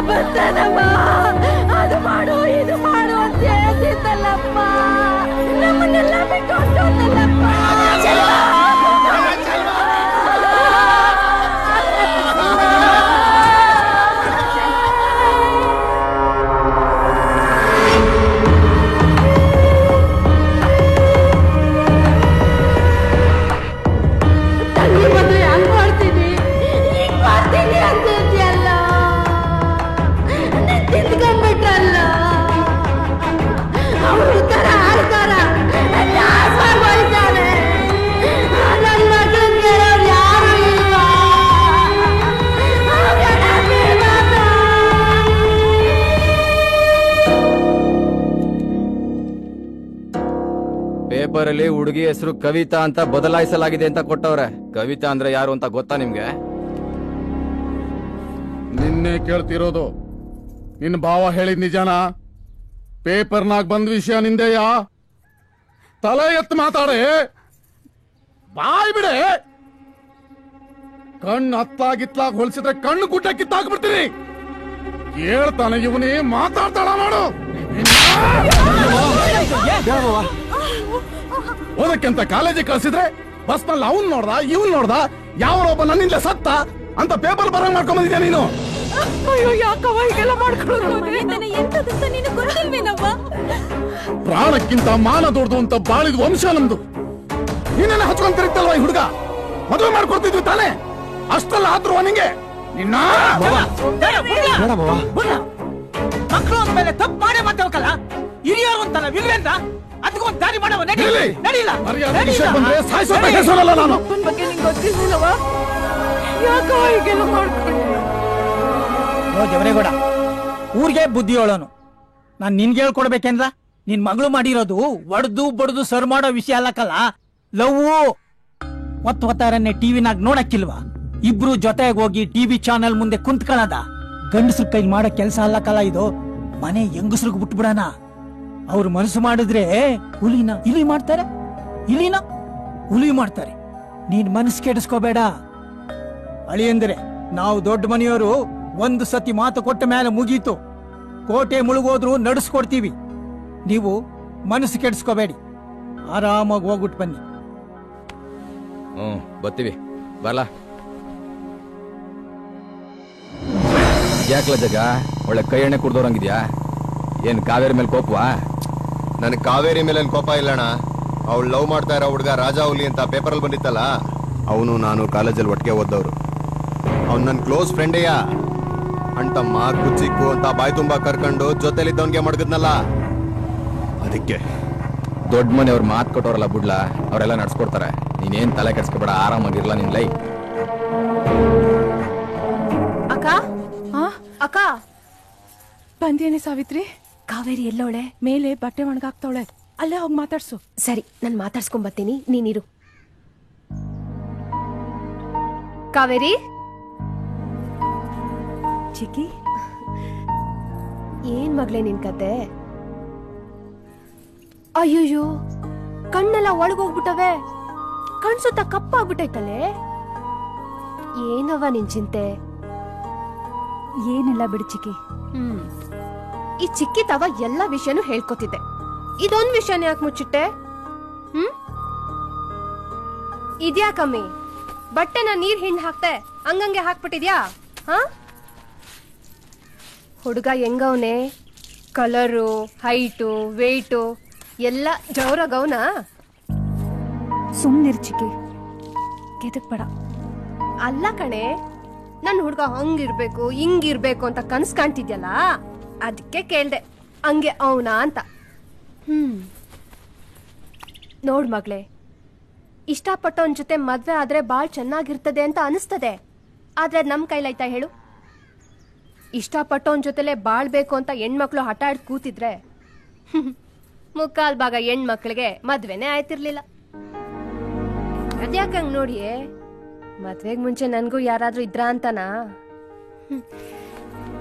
ಬರ್ತಾನಮ್ಮ, ಅದು ಮಾಡು ಇದು ಮಾಡು ಅಂತ ಹೇಳ್ತಿದ್ದಲ್ಲಪ್ಪ, ನಮ್ಮನ್ನೆಲ್ಲ ಬಿಟ್ಟು ಹೊರಟೋದಲ್ಲಪ್ಪ. ತಂಗಿ ಬಂದು ಹೆಂಗ್ ಮಾಡ್ತೀನಿ ಹಿಂಗ್ ಮಾಡ್ತೀನಿ ಅಂತಿದ್ಯಲ್ಲ, ತಿಂದ್ಕೊಂಡ್ಬಿಟ್ರಲ್ಲ, ಅವರು ತರ ಆಡ್ತಾರ ಮಾಡ್ತಾರೆ. ನನ್ನ ಮಕ್ಕಳನ್ನ ಕೇಳೋರು ಯಾರು ಇಲ್ವಾ? ಪೇಪರ್ ಅಲ್ಲಿ ಹುಡುಗಿ ಹೆಸರು ಕವಿತಾ ಅಂತ ಬದಲಾಯಿಸಲಾಗಿದೆ ಅಂತ ಕೊಟ್ಟವ್ರೆ. ಕವಿತಾ ಅಂದ್ರೆ ಯಾರು ಅಂತ ಗೊತ್ತಾ ನಿಮ್ಗೆ? ನಿನ್ನೆ ಕೇಳ್ತಿರೋದು. ನಿನ್ನ ಭಾವ ಹೇಳಿದ್ ನಿಜಾನ? ಪೇಪರ್ನಾಗ ಬಂದ ವಿಷಯ ನಿಂದೆಯ? ತಲೆ ಎತ್ತು ಮಾತಾಡೆ, ಬಾಯ್ ಬಿಡೆ. ಕಣ್ಣು ಹತ್ತಾಗಿತ್ಲಾಗ ಹೊಲಿಸಿದ್ರೆ ಕಣ್ಣು ಗುಡ್ಡ ಕಿತ್ತಾಕ್ಬಿಡ್ತೀನಿ. ಹೇಳ್ತಾನೆ ಇವನೇ ಮಾತಾಡ್ತಾಳ ನೋಡು. ಓದಕ್ಕೆಂತ ಕಾಲೇಜಿಗೆ ಕಳ್ಸಿದ್ರೆ ಬಸ್ನಲ್ಲಿ ಅವನ್ ನೋಡ್ದ ಇವನ್ ನೋಡ್ದ, ಯಾವನೊಬ್ಬ ನನ್ನಿಂದ ಸತ್ತ ಅಂತ ಪೇಪರ್ ಬರಂಗ್ ಮಾಡ್ಕೊಂಡ್ ಬಂದಿದ್ಯಾ ನೀನು? ಅಯ್ಯೋ ಯಾಕವ್ವ ಹೀಗೆಲ್ಲ ಮಾಡ್ಕೊಳ್ಳೋದು? ಪ್ರಾಣಕ್ಕಿಂತ ಮಾನ ದೊಡ್ದು ಅಂತ ಬಾಳಿದ್ ವಂಶ ನಮ್ದು. ನೀನೇನ ಹಚ್ಕೊಂಡ್ ತಿರುಗ್ತಲ್ವ ಈ ಹುಡುಗ? ಮದುವೆ ಮಾಡ್ಕೊಡ್ತಿದ್ವಿ ತಾನೆ? ಅಷ್ಟೆಲ್ಲ ಆದ್ರೂ ನಿಂಗೆ ನಿನ್ನ ಮಕ್ಕಳು ಅಂದ್ಮೇಲೆ ತಪ್ಪು ಮಾಡೇ ಮಾತಾಡ್ಕಲ್ಲ. ಹಿರಿಯರು ಅಂತಲ್ಲ ವಿಲ್ವೇಂದ್ರ, ಅದಕ್ಕೊಂದು ದಾರಿ ಮಾಡವ. ನಡೀಲ್ಲ ಬಂದ್ರೆ ಸಾಯಿಸೋದ ಹೆಸರಲ್ಲ ನಾನು. ಬಗ್ಗೆ ನಿಂಗೆ ಗೊತ್ತಿಲ್ಲವ, ಯಾಕವ್ವ ಹೀಗೆಲ್ಲ ಮಾಡ್ಕೊಂಡು? ದೇವರೇಗೌಡ ಊರಿಗೆ ಬುದ್ಧಿ ಹೇಳೋನು. ನಾನ್ ನಿನ್ಗೆ ಹೇಳ್ಕೊಡ್ಬೇಕೇಂದ್ರ? ನಿನ್ ಮಗಳು ಮಾಡಿರೋದು ಒಡ್ದು ಬಡ್ದು ಸರ್ ಮಾಡೋ ವಿಷಯ ಅಲ್ಲಕ್ಕಲ್ಲ, ಲವ್. ಹೊತ್ತಾರನ್ನೇ ಟಿವಿನಾಗ ನೋಡಕ್ಕಿಲ್ವಾ? ಇಬ್ರು ಜೊತೆಗೆ ಹೋಗಿ ಟಿವಿ ಚಾನೆಲ್ ಮುಂದೆ ಕುಂತ್ಕೊಳ್ಳದ ಗಂಡಸ್ರ ಕೈ ಮಾಡೋ ಕೆಲ್ಸ ಅಲ್ಲಕ್ಕಲ್ಲ ಇದು. ಮನೆ ಹೆಂಗಸ್ರಿಗೆ ಬಿಟ್ಬಿಡಣ. ಅವ್ರು ಮನಸ್ಸು ಮಾಡಿದ್ರೆ ಹುಲಿನ ಇಲಿ ಮಾಡ್ತಾರೆ, ಇಲಿನ ಹುಲಿ ಮಾಡ್ತಾರೆ. ನೀನ್ ಮನಸ್ಸು ಕೆಡಿಸ್ಕೋಬೇಡ ಅಳಿಯಂದ್ರೆ. ನಾವು ದೊಡ್ಡ ಮನೆಯವರು ಒಂದು ಸತಿ ಮಾತು ಕೊಟ್ಟ ಮೇಲೆ ಮುಗೀತು. ಕೋಟೆ ಮುಳುಗೋದ್ರು ನಡೆಸ್ಕೊಡ್ತೀವಿ. ನೀವು ಮನಸ್ಸು ಕೆಡಿಸ್ಕೋಬೇಡಿ, ಆರಾಮಾಗಿ ಹೋಗ್ಬಿಟ್ಟು ಬನ್ನಿ. ಬರ್ತೀವಿ. ಬರ್ಲಾ? ಯಾಕ್ಲ ಜಗ ಒಳ್ಳೆ ಕೈ ಎಣ್ಣೆ ಕುಡ್ದೋರಂಗಿದ್ಯಾ? ಏನ್ ಕಾವೇರಿ ಮೇಲೆ ಕೋಪವಾ? ನನ್ ಕಾವೇರಿ ಮೇಲೆ ಕೋಪ ಇಲ್ಲಣ್ಣ. ಅವಳು ಲವ್ ಮಾಡ್ತಾ ಇರೋ ಹುಡುಗ ರಾಜಾ ಹುಲಿ ಅಂತ ಪೇಪರಲ್ಲಿ ಬಂದಿತ್ತಲ್ಲ, ಅವನು ನಾನು ಕಾಲೇಜಲ್ಲಿ ಒಟ್ಟಿಗೆ ಓದ್ದವ್ರು. ಅವ್ನು ನನ್ನ ಕ್ಲೋಸ್ ಫ್ರೆಂಡೆಯ ಅಣ್ತಮ್ಮ ಕುಚ್ಚಿಕ್ಕು ಅಂತ ಬಾಯಿ ತುಂಬಾ ಕರ್ಕೊಂಡು ಜೊತೆಲಿದ್ದವನ್ಗೆ ಮಡಗದ್ನಲ್ಲ, ಅದಕ್ಕೆ. ದೊಡ್ಡ ಮನೆಯವ್ರು ಮಾತು ಕೊಟ್ಟವ್ರಲ್ಲ ಬಿಡ್ಲಾ, ಅವರೆಲ್ಲ ನಡ್ಸ್ಕೊಡ್ತಾರೆ. ನೀನೇನ್ ತಲೆ ಕೆಡ್ಸ್ಕೊಬೇಡ, ಆರಾಮಾಗಿರ್ಲ ನಿನ್ ಲೈ. ಅಕ್ಕ ಅಕ್ಕ ಬಂದೇನೆ ಸಾವಿತ್ರಿ? ಕಾವೇರಿ ಎಲ್ಲೋಳೆ? ಮೇಲೆ ಬಟ್ಟೆ ಒಣಗಾಕ್ತವಳೆ, ಅಲ್ಲೇ ಹೋಗಿ ಮಾತಾಡ್ಸು. ಸರಿ, ನಾನು ಮಾತಾಡ್ಸ್ಕೊಂಡ್ ಬರ್ತೀನಿ, ನೀನಿರು. ಕಾವೇರಿ ಚಿಕ್ಕಿ, ಏನ್ ಮಗ್ಳೆ ನಿನ್ ಕತೆ? ಅಯ್ಯಯ್ಯೋ, ಕಣ್ಣೆಲ್ಲ ಒಳಗೋಗ್ಬಿಟ್ಟವೆ, ಕಣ್ಸುತ್ತ ಕಪ್ಪಾಗ್ಬಿಟ್ಟೈತಲೆ. ಏನವ ನಿನ್ ಚಿಂತೆ? ಏನಿಲ್ಲ ಬಿಡು ಚಿಕ್ಕಿ. ಈ ಚಿಕ್ಕಿ ತವ ಎಲ್ಲ ವಿಷಯನೂ ಹೇಳ್ಕೊತಿದ್ದೆ, ಇದೊಂದ್ ವಿಷಯನ ಯಾಕೆ ಮುಚ್ಚಿಟ್ಟೆ? ಇದ್ಯಾಕಮ್ಮಿ ಬಟ್ಟೆನ ನೀರ್ ಹಿಂಡ್ ಹಾಕ್ತೆ ಹಂಗಂಗೆ ಹಾಕ್ಬಿಟ್ಟಿದ್ಯಾ? ಹುಡುಗ ಹೆಂಗವನೆ? ಕಲರು, ಹೈಟು, ವೇಟು ಎಲ್ಲ ಜೋರಾಗವನ? ಸುಮ್ನಿರ್ ಚಿಕ್ಕಿ, ಕೆದಕ್ಬೇಡ. ಅಲ್ಲ ಕಣೆ, ನನ್ ಹುಡ್ಗ ಹಂಗಿರ್ಬೇಕು ಹಿಂಗಿರ್ಬೇಕು ಅಂತ ಕನ್ಸ್ ಕಾಣ್ತಿದ್ಯಲ್ಲ, ಅದಕ್ಕೆ ಕೇಳ್ದೆ ಹಂಗೆ ಅವನಾ ಅಂತ. ನೋಡ್ ಮಗ್ಳೆ, ಇಷ್ಟಪಟ್ಟವನ್ ಜೊತೆ ಮದ್ವೆ ಆದ್ರೆ ಬಾಳ್ ಚೆನ್ನಾಗಿರ್ತದೆ ಅಂತ ಅನಿಸ್ತದೆ, ಆದ್ರೆ ನಮ್ ಕೈಲಾಯ್ತಾ ಹೇಳು? ಇಷ್ಟಪಟ್ಟವನ್ ಜೊತೆಲೆ ಬಾಳ್ಬೇಕು ಅಂತ ಹೆಣ್ಮಕ್ಳು ಹಠ ಆಡ್ ಕೂತಿದ್ರೆ ಮುಕ್ಕಾಲ್ ಭಾಗ ಹೆಣ್ಮಕ್ಳಿಗೆ ಮದ್ವೆನೇ ಆಯ್ತಿರ್ಲಿಲ್ಲ. ಅದ್ಯಾಕಂಗ್ ನೋಡಿ, ಮದ್ವೆಗ್ ಮುಂಚೆ ನನ್ಗೂ ಯಾರಾದ್ರೂ ಇದ್ರ ಅಂತನಾ?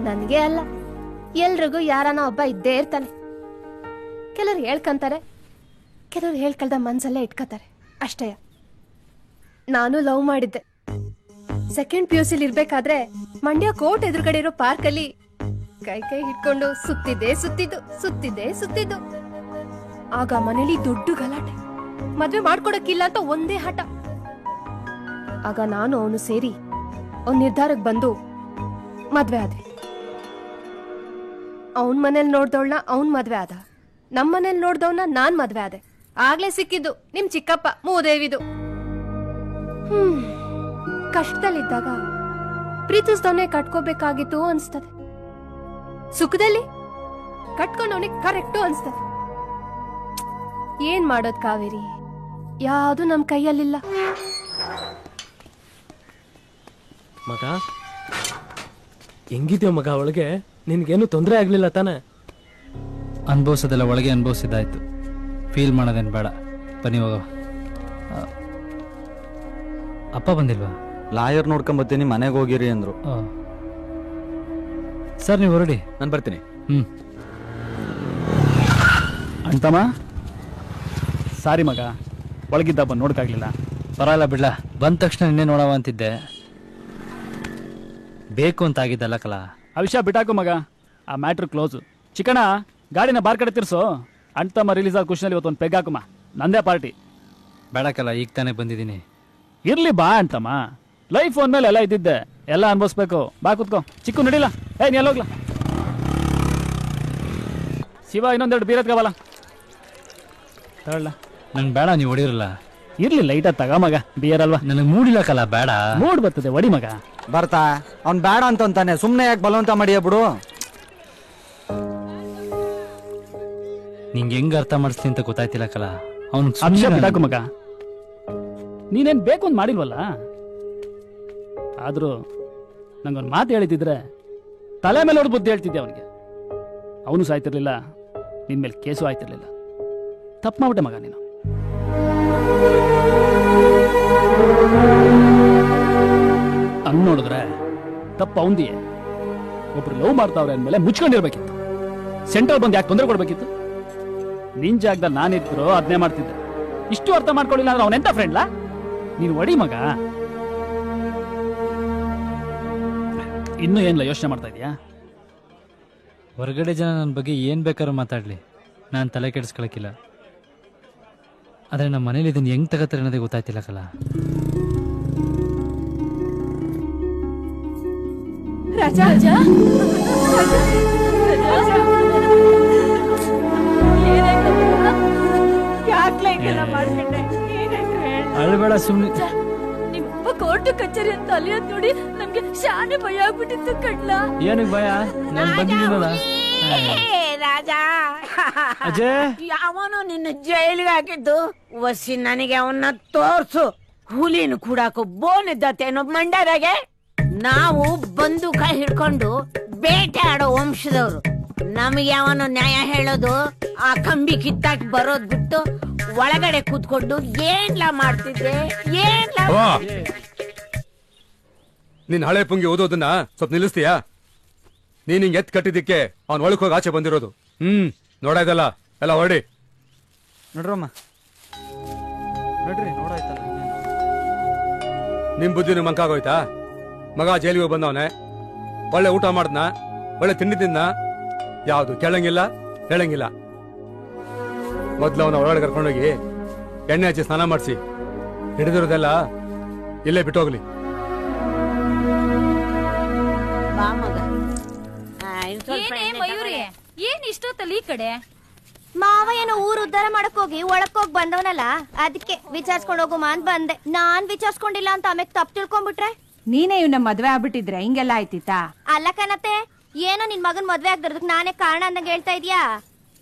ನನ್ಗೆ ಅಲ್ಲ, ಎಲ್ರಿಗೂ ಯಾರನ ಒಬ್ಬ ಇದ್ದೇ ಇರ್ತಾನೆ. ಕೆಲವ್ರು ಹೇಳ್ಕಂತಾರೆ, ಕೆಲವ್ರು ಹೇಳ್ಕಳ್ದ ಮನ್ಸಲ್ಲೇ ಇಟ್ಕೋತಾರೆ ಅಷ್ಟೇ. ನಾನು ಲವ್ ಮಾಡಿದ್ದೆ. ಸೆಕೆಂಡ್ PUC ಇರ್ಬೇಕಾದ್ರೆ ಮಂಡ್ಯ ಕೋರ್ಟ್ ಎದುರುಗಡೆ ಇರೋ ಪಾರ್ಕ್ ಅಲ್ಲಿ ಕೈ ಕೈ ಹಿಡ್ಕೊಂಡು ಸುತ್ತಿದ್ದು. ಆಗ ಮನೇಲಿ ದೊಡ್ಡ ಗಲಾಟೆ, ಮದ್ವೆ ಮಾಡ್ಕೊಡಕ್ಕಿಲ್ಲ ಅಂತ ಒಂದೇ ಹಠ. ಆಗ ನಾನು ಅವನು ಸೇರಿ ಒಂದ್ ನಿರ್ಧಾರಕ್ಕೆ ಬಂದು ಮದ್ವೆ ಆದ್ವಿ. ಅವನ್ ಮನೇಲಿ ನೋಡ್ದವಳನ್ನ ಅವನ್ ಮದ್ವೆ ಆದ, ನಮ್ ಮನೇಲಿ ನೋಡ್ದವನ್ನ ನಾನ್ ಮದ್ವೆ ಆದೆ. ಆಗ್ಲೇ ಸಿಕ್ಕಿದ್ದು ನಿಮ್ ಚಿಕ್ಕಪ್ಪ ಮೂದೇವಿದು. ಕಷ್ಟದಲ್ಲಿದ್ದಾಗ ಪ್ರೀತಿಸ್ದವನೇ ಕಟ್ಕೋಬೇಕಾಗಿತ್ತು ಅನ್ಸ್ತದೆ, ಸುಖದಲ್ಲಿ ಕಟ್ಕೊಂಡವನಿಗೆ ಕರೆಕ್ಟು ಅನ್ಸ್ತದೆ. ಏನ್ ಮಾಡೋದ್ ಕಾವೇರಿ, ಯಾವುದು ನಮ್ ಕೈಯಲ್ಲಿಲ್ಲ. ಮಗ ಹೆಂಗಿದ್ಯೋ ಮಗ? ಒಳಗೆ ನಿನ್ಗೇನು ತೊಂದರೆ ಆಗ್ಲಿಲ್ಲ ತಾನೆ? ಅನುಭವಿಸೋದೆಲ್ಲ ಒಳಗೆ ಅನುಭವಿಸಿದಾಯ್ತು, ಫೀಲ್ ಮಾಡೋದೇನು ಬೇಡ. ಬನ್ನಿ ಹೋಗವ. ಅಪ್ಪ ಬಂದಿಲ್ವಾ? ಲಾಯರ್ ನೋಡ್ಕೊಂಬತ್ತೀನಿ, ಮನೆಗೆ ಹೋಗಿರಿ ಅಂದ್ರು. ಸರ್ ನೀವು ಹೊರಡಿ, ನಾನು ಬರ್ತೀನಿ. ಅಂತಮ್ಮ ಸಾರಿ ಮಗ, ಒಳಗಿದ್ದ ಬಂದು ನೋಡಕ್ಕಾಗ್ಲಿಲ್ಲ. ಪರವಾಗಿಲ್ಲ ಬಿಡ್ಲ, ಬಂದ ತಕ್ಷಣ ನಿನ್ನೆ ನೋಡವ ಅಂತಿದ್ದೆ. ಬೇಕು ಅಂತ ಆಗಿದ್ದಲ್ಲ ಕಲ. ಆ ವಿಷಯ ಬಿಟ್ಟಾಕು ಮಗ, ಆ ಮ್ಯಾಟ್ರ್ ಕ್ಲೋಸು. ಚಿಕ್ಕಣ್ಣ, ಗಾಡಿನ ಬಾರ್ ಕಡೆ ತಿರ್ಸು. ಅಣ್ತಮ್ಮ ರಿಲೀಸ್ ಆದ ಖುಷಿನಲ್ಲಿ ಇವತ್ತು ಒಂದು ಪೆಗ್ ಹಾಕುಮ್ಮ, ನಂದೇ ಪಾರ್ಟಿ. ಬೇಡಕ್ಕಲ್ಲ, ಈಗ ತಾನೇ ಬಂದಿದ್ದೀನಿ. ಇರ್ಲಿ ಬಾ ಅಂತಮ್ಮ, ಲೈಫ್ ಮೇಲೆ ಎಲ್ಲ ಇದ್ದಿದ್ದೆ, ಎಲ್ಲ ಅನ್ಭವಿಸ್ಬೇಕು. ಬಾ ಕೂತ್ಕೋ. ಚಿಕ್ಕು ನಡಿಲ್ಲ, ನೀ ಎಲ್ಲೋಗ್ಲಾ? ಶಿವ ಇನ್ನೊಂದೆರಡು ಬೀರತ್ಕಬಲ್ಲ ತಗೊಳ್ಳ. ನಂಗೆ ಬೇಡ, ನೀವು ಹೊಡಿರಲ್ಲ. ಇರ್ಲಿ ಲೈಟ ತಗ ಮಗ, ಬಿಯರ್ ಅಲ್ವಾ? ನನಗೆ ಮೂಡಿಲ್ಲಕ್ಕಲ್ಲ, ಬೇಡ. ಮೂಡ್ ಬರ್ತದೆ, ಒಡಿ ಮಗ. ಬರ್ತಾ ಅವ್ನ್ ಬೇಡ ಅಂತಾನೆ, ಸುಮ್ನೆ ಯಾಕೆ ಬಲವಂತ ಮಾಡಿಯ ಬಿಡು. ನಿಂಗೆ ಹೆಂಗ್ ಅರ್ಥ ಮಾಡಿಸ್ತೀನಿ ಅಂತ ಗೊತ್ತಾಯ್ತಿಲ್ಲ ಕಲ. ಅಂಶ ಬಿಟ್ಟಾಕು ಮಗ, ನೀನೇನ್ ಬೇಕು ಅಂತ ಮಾಡಿಲ್ವಲ್ಲ. ಆದ್ರೂ ನಂಗೊಂದು ಮಾತು ಹೇಳಿದ್ರೆ ತಲೆ ಮೇಲೆ ಹೊಡೆದು ಬುದ್ಧಿ ಹೇಳ್ತಿದ್ದೆ ಅವನಿಗೆ. ಅವನು ಸಾಯ್ತಿರ್ಲಿಲ್ಲ, ನಿನ್ ಮೇಲೆ ಕೇಸು ಆಯ್ತಿರ್ಲಿಲ್ಲ. ತಪ್ಪು ಮಾಡ್ಬಿಟ್ಟೆ ಮಗ ನೀನು. ಹಂಗ್ ನೋಡಿದ್ರೆ ತಪ್ಪು ಅವಂದಿಯೇ. ಒಬ್ರು ಲವ್ ಮಾಡ್ತಾವ್ರೆ ಅಂದ್ಮೇಲೆ ಮುಚ್ಕೊಂಡಿರ್ಬೇಕಿತ್ತು. ಸೆಂಟ್ರಲ್ ಬಂದು ಯಾಕೆ ತೊಂದರೆ ಕೊಡ್ಬೇಕಿತ್ತು? ನಿನ್ ಜಾಗದಲ್ಲಿ ನಾನಿದ್ರು ಅದನ್ನೇ ಮಾಡ್ತಿದ್ದೆ. ಇಷ್ಟು ಅರ್ಥ ಮಾಡ್ಕೊಳ್ಳಿಲ್ಲ ಅಂದ್ರೆ ಅವನೆಂತ ಫ್ರೆಂಡ್ಲಾ? ನೀನು ಒಡಿ ಮಗ. ಇನ್ನೂ ಏನಿಲ್ಲ, ಯೋಚನೆ ಮಾಡ್ತಾ ಇದೀಯಾ? ಹೊರಗಡೆ ಜನ ನನ್ನ ಬಗ್ಗೆ ಏನ್ ಬೇಕಾದ್ರೂ ಮಾತಾಡ್ಲಿ, ನಾನು ತಲೆ ಕೆಡಿಸ್ಕೊಳಕಿಲ್ಲ. ಆದ್ರೆ ನಮ್ಮ ಮನೇಲಿ ಇದನ್ನ ಹೆಂಗ್ ತಗತ್ತಾರೆ ಅನ್ನೋದೇ ಗೊತ್ತಾಯ್ತಿಲ್ಲ ಕಲ. ರಾಜಾ ಅಳ್ಬೇಡ ಸುಮ್ನೆ. ನಿಮ್ಮ ಕೋರ್ಟ್ ಕಚೇರಿ ಅಂತ ಅಲಿಯೋದ್ ನೋಡಿ ನಮ್ಗೆ ಶಾನೆ ಭಯ ಆಗ್ಬಿಟ್ಟಿತ್ತು ಕಡ್ಲ. ಏನಕ್ಕೆ ಭಯ? ನಾನು ಬಂದಿದ್ದೀನಲ್ಲ. ರಾಜಾ, ಅಜಯ್, ಯಾವನು ನಿನ್ನ ಜೈಲಿಗೆ ಹಾಕಿದ್ದು? ವಸಿ ನನಗೆ ಅವನ್ನ ತೋರ್ಸು. ಹುಲಿನ ಕೂಡಾಕು ಬೋನ್ ಇದ್ದತ್ತೇನೋ ಮಂಡ್ಯದಾಗೆ. ನಾವು ಬಂದೂಕ ಹಿಡ್ಕೊಂಡು ಬೇಟೆ ಆಡೋ ವಂಶದವ್ರು. ನಮಗೆ ಯಾವನು ನ್ಯಾಯ ಹೇಳೋದು? ಆ ಕಂಬಿ ಕಿತ್ತಾಕ್ ಬರೋದ್ ಬಿಟ್ಟು ಒಳಗಡೆ ಕೂತ್ಕೊಂಡು ಏನ್ಲಾ ಮಾಡ್ತಿದ್ದೆ? ನಿನ್ ಹಳೆ ಪುಂಗಿ ಓದೋದನ್ನ ಸ್ವಲ್ಪ ನಿಲ್ಲಿಸ್ತೀಯಾ? ನೀನ್ ಹಿಂಗ್ ಎತ್ ಕಟ್ಟಿದ್ದಕ್ಕೆ ಅವ್ನ್ ಒಳಕ್ ಹೋಗಿ ಆಚೆ ಬಂದಿರೋದು. ನೋಡಾಯ್ತಲ್ಲ, ಎಲ್ಲ ಹೊರಡಿ. ನೋಡ್ರಮ್ಮ, ನೋಡ್ರಿ, ನೋಡಾಯ್ತಲ್ಲ. ನಿಮ್ ಬುದ್ಧಿನ ಮಂಕಾಗೋಯ್ತಾ? ಮಗ ಜೈಲಿಗೆ ಬಂದವನೆ, ಒಳ್ಳೆ ಊಟ ಮಾಡ್ದನ, ಒಳ್ಳೆ ತಿಂಡಿ ತಿಂದ, ಯಾವ್ದು ಕೇಳಂಗಿಲ್ಲ ಹೇಳಂಗಿಲ್ಲ. ಮೊದ್ಲು ಅವನ ಒಳಗಡೆ ಕರ್ಕೊಂಡೋಗಿ ಎಣ್ಣೆ ಹಚ್ಚಿ ಸ್ನಾನ ಮಾಡಿಸಿ, ಹಿಡಿದಿರೋದೆಲ್ಲ ಇಲ್ಲೇ ಬಿಟ್ಟೋಗ್ಲಿ. ಮಯೂರಿ, ಏನ್ ಇಷ್ಟೊತ್ತಲ್ಲಿ ಈ ಕಡೆ? ಮಾವ ಏನೋ ಊರು ಉದ್ಧಾರ ಮಾಡಕ್ ಹೋಗಿ ಒಳಕ್ ಹೋಗಿ ಬಂದವನಲ್ಲ, ಅದಕ್ಕೆ ವಿಚಾರಿಸ್ಕೊಂಡು ಹೋಗುಮ ಅಂತ ಬಂದೆ. ನಾನ್ ವಿಚಾರಿಸ್ಕೊಂಡಿಲ್ಲ ಅಂತ ಆಮೇಲೆ ತಪ್ಪು ತಿಳ್ಕೊಂಡ್ಬಿಟ್ರೆ? ನೀನೇ ಇವ್ನ ಮದ್ವೆ ಆಗ್ಬಿಟ್ಟಿದ್ರೆ ಹಿಂಗೆಲ್ಲ ಆಯ್ತಿತ್ತಾ? ಅಲ್ಲ ಕಣತೆ, ಏನೋ ನಿನ್ ಮಗನ್ ಮದ್ವೆ ಆಗ್ದಿರೋದಕ್ ನಾನೇ ಕಾರಣ ಅಂದಂಗ ಹೇಳ್ತಾ ಇದ್ಯಾ?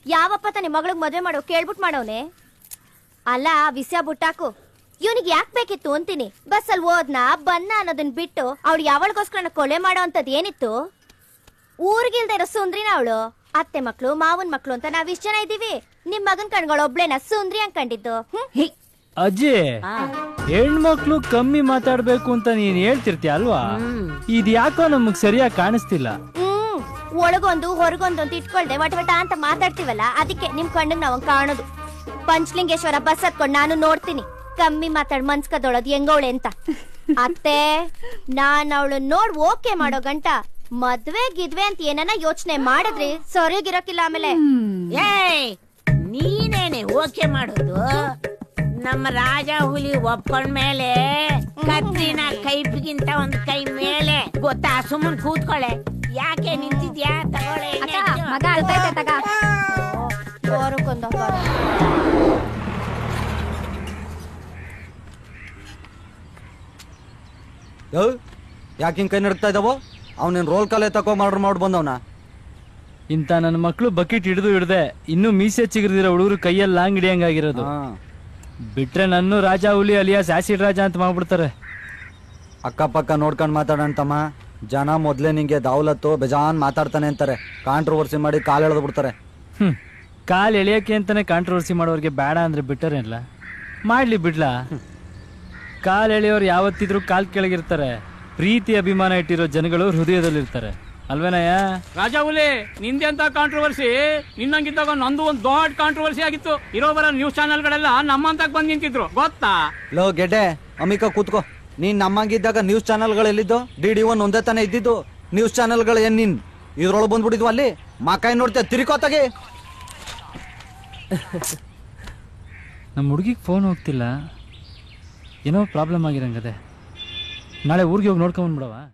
ಯಾವಪ್ಪ ನಿಮ್ ಮಗಳಿಗೆ ಮದ್ವೆ ಮಾಡೋ ಕೇಳ್ಬಿಟ್ ಮಾಡವ್ನೆ? ಅಲ್ಲ, ವಿಷಯ ಬುಟ್ಟಾಕು. ಇವನಿಗೆ ಯಾಕೆ ಬೇಕಿತ್ತು ಅಂತೀನಿ. ಬಸ್ ಅಲ್ಲಿ ಹೋದ್ನ ಬನ್ನ ಅನ್ನೋದನ್ ಬಿಟ್ಟು ಅವ್ಳು ಯಾವಳಿಗೋಸ್ಕರ ಕೊಲೆ ಮಾಡೋ ಅಂತದ್ ಏನಿತ್ತು? ಊರ್ಗಿಲ್ದೇ ಇರೋ ಸುಂದ್ರಿನ ಅವಳು. ಅತ್ತೆ ಮಕ್ಳು ಮಾವನ್ ಮಕ್ಳು ಅಂತ ನಾವ್ ಇಷ್ಟ ಜನ ಇದೀವಿ. ನಿಮ್ ಮಗನ್ ಕಣ್ಗಳು ಒಬ್ಳೇನ ಸುಂದ್ರಿ ಅನ್ಕೊಂಡಿದ್ದು. ಅಜ್ಜಿ, ಹೆಣ್ಮಕ್ಳು ಕಮ್ಮಿ ಮಾತಾಡ್ಬೇಕು ಅಂತ ನೀನ್ ಹೇಳ್ತಿರ್ತೀಯ ಅಲ್ವಾ? ಇದ್ಯಾಕೋ ನಮಗ್ ಸರಿಯಾಗಿ ಕಾಣಿಸ್ತಿಲ್ಲ. ಒಳಗೊಂದು ಹೊರಗೊಂದು ಅಂತ ಇಟ್ಕೊಳ್ದೆ ವಟ ಅಂತ ಮಾತಾಡ್ತೀವಲ್ಲ, ಅದಕ್ಕೆ ನಿಮ್ ಕಣ್ಣಿಗೆ ನಾವ್ ಕಾಣೋದು. ಪಂಚಲಿಂಗೇಶ್ವರ ಬಸ್ ಹತ್ಕೊಂಡ್ ನಾನು ನೋಡ್ತೀನಿ ಕಮ್ಮಿ ಮಾತಾಡ್ ಮನ್ಸ್ಕದೊಳದ್ ಹೆಂಗವಳೆ ಅಂತ. ಅತ್ತೆ, ನಾನ್ ಅವಳು ನೋಡ್ ಓಕೆ ಮಾಡೋ ಗಂಟ ಮದ್ವೆ ಗಿದ್ವೆ ಅಂತ ಏನನ ಯೋಚನೆ ಮಾಡಿದ್ರಿ ಸರಿಯಾಗಿರಕ್ಕಿಲ್ಲ. ಆಮೇಲೆ ನೀನೇನೆ ಓಕೆ ಮಾಡೋದು? ನಮ್ಮ ರಾಜ ಹುಲಿ ಒಪ್ಕೊಂಡ್ಮೇಲೆ ಕತ್ತಿನ ಕೈಪಿಗಿಂತ ಒಂದ್ ಕೈ ಮೇಲೆ ಗೊತ್ತಾ? ಸುಮ್ಮನ್ ಕೂತ್ಕೊಳ್ಳೆ, ಯಾಕೆ ನಿಂತಿದ್ಯಾ? ತಗೊಳ್ಳೆ ಮಗ ಅಳ್ತೈತೆ ತಗ. ಯಾಕೆ ಹಿಂಗ್ ಕೈ ನಡ್ತಾ ಇದ್ದಾವೋ? ಅವನೇನ್ ರೋಲ್ ಕಾಲೇ ತಕೋ ಮಾಡಿ ಬಂದವನ. ಇಂತ ನನ್ನ ಮಕ್ಳು ಬಕೆಟ್ ಹಿಡ್ದೆ ಇನ್ನೂ ಮೀಸೆ ಚಿಗುರಿದಿರೋ ಹುಡುಗರು ಕೈಯಲ್ಲಿ ಲಾಂಗ್ ಹಿಡಿಯಂಗಾಗಿರೋದು. ಬಿಟ್ರೆ ನನ್ನ ರಾಜ ಹುಲಿ ಅಲಿಯಾಸ್ ಆಸಿಡ್ ರಾಜ ಅಂತ ಮಾಡ್ಬಿಡ್ತಾರೆ. ಅಕ್ಕಪಕ್ಕ ನೋಡ್ಕೊಂಡ್ ಮಾತಾಡಂತಮ್ಮ. ಜನ ಮೊದ್ಲೇ ನಿಂಗೆ ದಾವಲತ್ತು ಬೇಜಾನ್ ಮಾತಾಡ್ತಾನೆ ಅಂತಾರೆ. ಕಾಂಟ್ರವರ್ಸಿ ಮಾಡಿ ಕಾಲ್ ಎಳೆದು ಬಿಡ್ತಾರೆ. ಕಾಲ್ ಎಳಿಯಕ್ಕೆ ಅಂತಾನೆ ಕಾಂಟ್ರವರ್ಸಿ ಮಾಡೋರಿಗೆ ಬೇಡ ಅಂದ್ರೆ ಬಿಟ್ಟರೇನಿಲ್ಲ, ಮಾಡ್ಲಿ ಬಿಡ್ಲಾ? ಕಾಲ್ ಎಳೆಯೋರು ಯಾವತ್ತಿದ್ರು ಕಾಲ್ ಕೆಳಗಿರ್ತಾರೆ. ಪ್ರೀತಿ ಅಭಿಮಾನ ಇಟ್ಟಿರೋ ಜನಗಳು ಹೃದಯದಲ್ಲಿರ್ತಾರೆ, ಅಲ್ವೇನಯ್ಯ? ರಾಜ ಹುಲಿ, ನಿಂದೆ ಅಂತ ಕಾಂಟ್ರವರ್ಸಿ ನಿನ್ನಂಗಿದ್ದಾಗ ನಂದು ಒಂದ್ ದೊಡ್ಡ ಕಾಂಟ್ರವರ್ಸಿ ಆಗಿತ್ತು. ಇರೋ ಬರೋ ನ್ಯೂಸ್ ಚಾನೆಲ್ಗಳೆಲ್ಲ ನಮ್ಮಂತ ಬಂದ್ ನಿಂತಿದ್ರು, ಗೊತ್ತಾ? ಲೋ ಗೆಡ್ಡೆ, ಅಮಿಕ ಕೂತ್ಕೋ. ನೀನ್ ನಮ್ಮಂಗಿದ್ದಾಗ ನ್ಯೂಸ್ ಚಾನೆಲ್ಗಳು ಎಲ್ಲಿದ್ದು? DD1 ಒಂದೇ ತಾನೇ ಇದ್ದಿದ್ದು. ನ್ಯೂಸ್ ಚಾನೆಲ್ಗಳು ಏನ್ ನೀನ್ ಇದ್ರೊಳಗೆ ಬಂದ್ಬಿಟ್ಟಿದ್ವು? ಅಲ್ಲಿ ಮಾಕಾಯಿ ನೋಡ್ತೀಯ, ತಿರ್ಕೋತಾಗೆ. ನಮ್ಮ ಹುಡುಗಿಗೆ ಫೋನ್ ಹೋಗ್ತಿಲ್ಲ, ಏನೋ ಪ್ರಾಬ್ಲಮ್ ಆಗಿರಂಗದೆ. ನಾಳೆ ಊರಿಗೆ ಹೋಗಿ ನೋಡ್ಕೊಂಬಂದ್ಬಿಡವಾ?